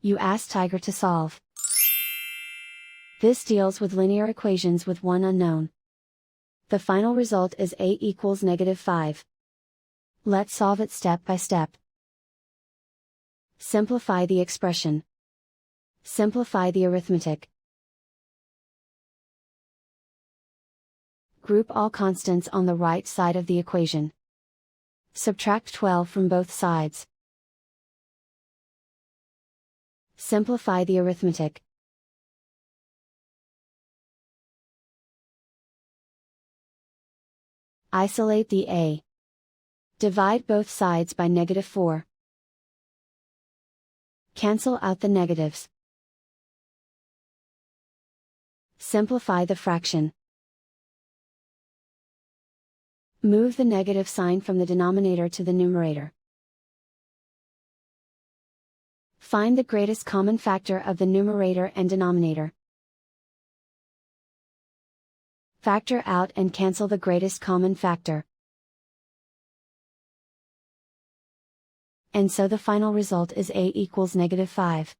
You ask Tiger to solve. This deals with linear equations with one unknown. The final result is a equals -5. Let's solve it step by step. Simplify the expression. Simplify the arithmetic. Group all constants on the right side of the equation. Subtract 12 from both sides. Simplify the arithmetic. Isolate the a. Divide both sides by -4. Cancel out the negatives. Simplify the fraction. Move the negative sign from the denominator to the numerator. Find the greatest common factor of the numerator and denominator. Factor out and cancel the greatest common factor. And so the final result is a equals -5.